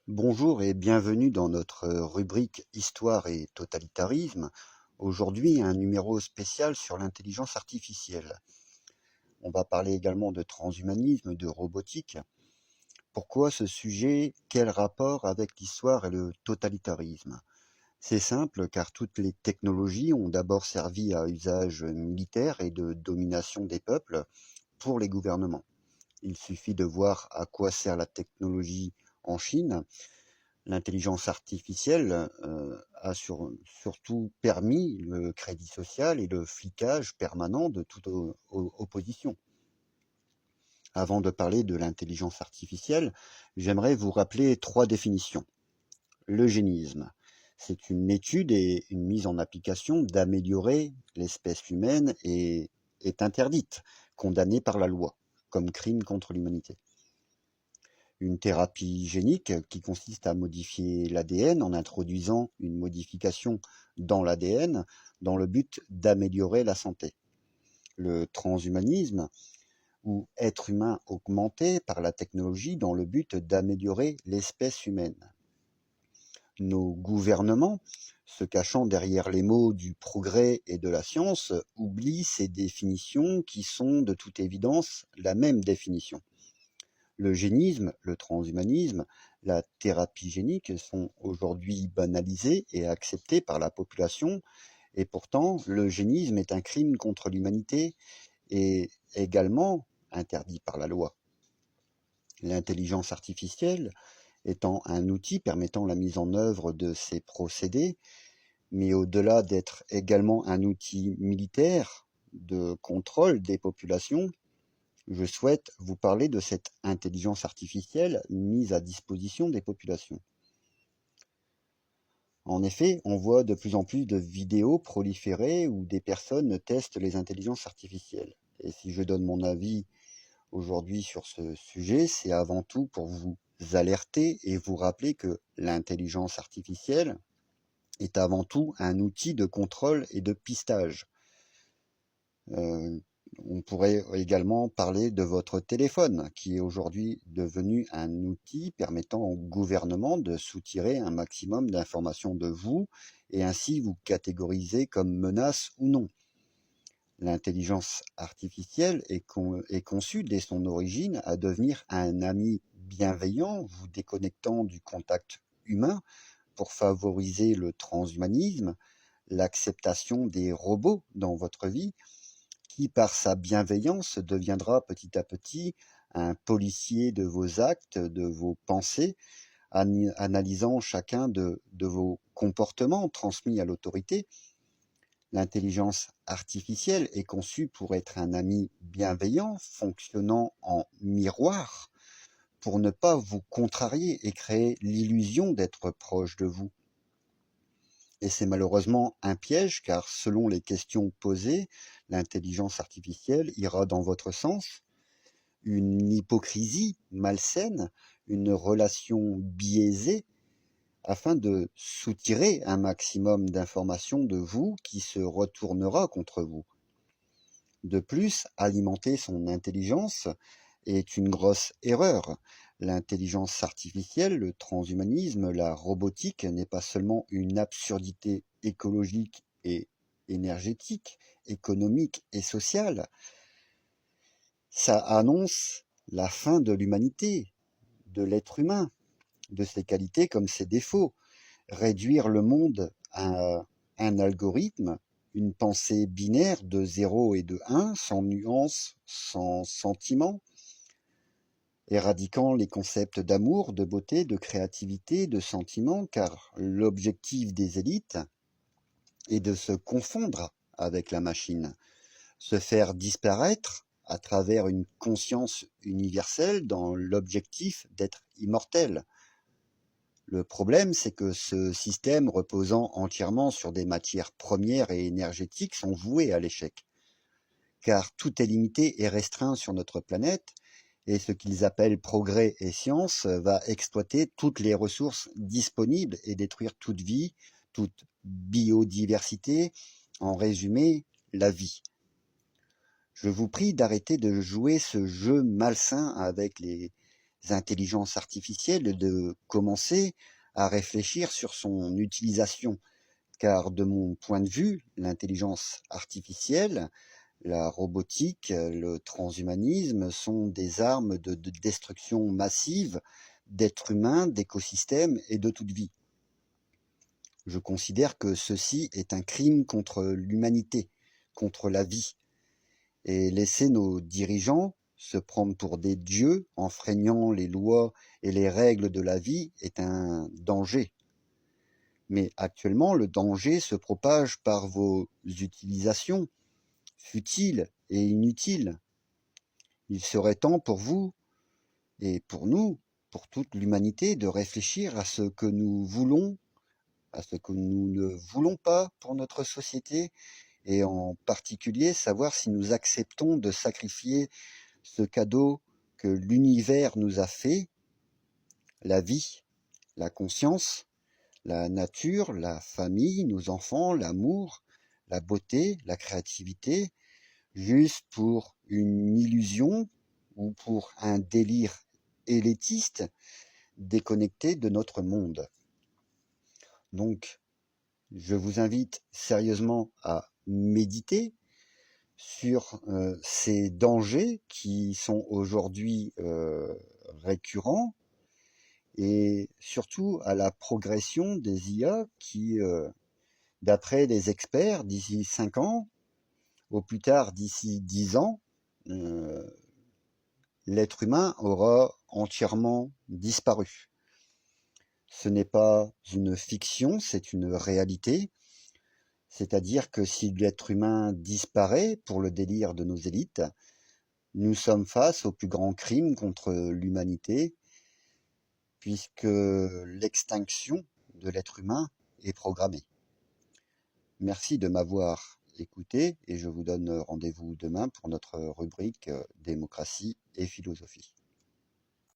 Bonjour et bienvenue dans notre rubrique Histoire et totalitarisme. Aujourd'hui, un numéro spécial sur l'intelligence artificielle. On va parler également de transhumanisme, de robotique. Pourquoi ce sujet? Quel rapport avec l'histoire et le totalitarisme? C'est simple car toutes les technologies ont d'abord servi à usage militaire et de domination des peuples pour les gouvernements. Il suffit de voir à quoi sert la technologie en Chine. L'intelligence artificielle a surtout permis le crédit social et le flicage permanent de toute opposition. Avant de parler de l'intelligence artificielle, j'aimerais vous rappeler trois définitions. L'eugénisme, c'est une étude et une mise en application d'améliorer l'espèce humaine et est interdite, condamnée par la loi, comme crime contre l'humanité. Une thérapie génique qui consiste à modifier l'ADN en introduisant une modification dans l'ADN dans le but d'améliorer la santé. Le transhumanisme, ou être humain augmenté par la technologie dans le but d'améliorer l'espèce humaine. Nos gouvernements, se cachant derrière les mots du progrès et de la science, oublient ces définitions qui sont de toute évidence la même définition. L'eugénisme, le transhumanisme, la thérapie génique sont aujourd'hui banalisés et acceptés par la population, et pourtant l'eugénisme est un crime contre l'humanité et également interdit par la loi. L'intelligence artificielle étant un outil permettant la mise en œuvre de ces procédés, mais au-delà d'être également un outil militaire de contrôle des populations, je souhaite vous parler de cette intelligence artificielle mise à disposition des populations. En effet, on voit de plus en plus de vidéos proliférer où des personnes testent les intelligences artificielles. Et si je donne mon avis aujourd'hui sur ce sujet, c'est avant tout pour vous alerter et vous rappeler que l'intelligence artificielle est avant tout un outil de contrôle et de pistage. On pourrait également parler de votre téléphone, qui est aujourd'hui devenu un outil permettant au gouvernement de soutirer un maximum d'informations de vous et ainsi vous catégoriser comme menace ou non. L'intelligence artificielle est conçue dès son origine à devenir un ami bienveillant, vous déconnectant du contact humain pour favoriser le transhumanisme, l'acceptation des robots dans votre vie, qui, par sa bienveillance, deviendra petit à petit un policier de vos actes, de vos pensées, analysant chacun de vos comportements transmis à l'autorité. L'intelligence artificielle est conçue pour être un ami bienveillant, fonctionnant en miroir, pour ne pas vous contrarier et créer l'illusion d'être proche de vous. Et c'est malheureusement un piège car selon les questions posées, l'intelligence artificielle ira dans votre sens. Une hypocrisie malsaine, une relation biaisée, afin de soutirer un maximum d'informations de vous qui se retournera contre vous. De plus, alimenter son intelligence est une grosse erreur. L'intelligence artificielle, le transhumanisme, la robotique n'est pas seulement une absurdité écologique et énergétique, économique et sociale. Ça annonce la fin de l'humanité, de l'être humain, de ses qualités comme ses défauts. Réduire le monde à un algorithme, une pensée binaire de 0 et de 1, sans nuance, sans sentiment, éradiquant les concepts d'amour, de beauté, de créativité, de sentiment, car l'objectif des élites est de se confondre avec la machine, se faire disparaître à travers une conscience universelle dans l'objectif d'être immortel. Le problème, c'est que ce système reposant entièrement sur des matières premières et énergétiques sont voués à l'échec, car tout est limité et restreint sur notre planète, et ce qu'ils appellent progrès et science va exploiter toutes les ressources disponibles et détruire toute vie, toute biodiversité, en résumé, la vie. Je vous prie d'arrêter de jouer ce jeu malsain avec les intelligences artificielles et de commencer à réfléchir sur son utilisation. Car de mon point de vue, l'intelligence artificielle, la robotique, le transhumanisme sont des armes de destruction massive d'êtres humains, d'écosystèmes et de toute vie. Je considère que ceci est un crime contre l'humanité, contre la vie, et laisser nos dirigeants se prendre pour des dieux, enfreignant les lois et les règles de la vie, est un danger. Mais actuellement, le danger se propage par vos utilisations, futiles et inutiles. Il serait temps pour vous et pour nous, pour toute l'humanité, de réfléchir à ce que nous voulons, à ce que nous ne voulons pas pour notre société, et en particulier savoir si nous acceptons de sacrifier ce cadeau que l'univers nous a fait, la vie, la conscience, la nature, la famille, nos enfants, l'amour, la beauté, la créativité, juste pour une illusion ou pour un délire élitiste déconnecté de notre monde. Donc, je vous invite sérieusement à méditer sur ces dangers qui sont aujourd'hui récurrents, et surtout à la progression des IA qui, d'après les experts, d'ici 5 ans, au plus tard d'ici 10 ans, l'être humain aura entièrement disparu. Ce n'est pas une fiction, c'est une réalité. C'est-à-dire que si l'être humain disparaît pour le délire de nos élites, nous sommes face au plus grand crime contre l'humanité, puisque l'extinction de l'être humain est programmée. Merci de m'avoir écouté et je vous donne rendez-vous demain pour notre rubrique démocratie et philosophie.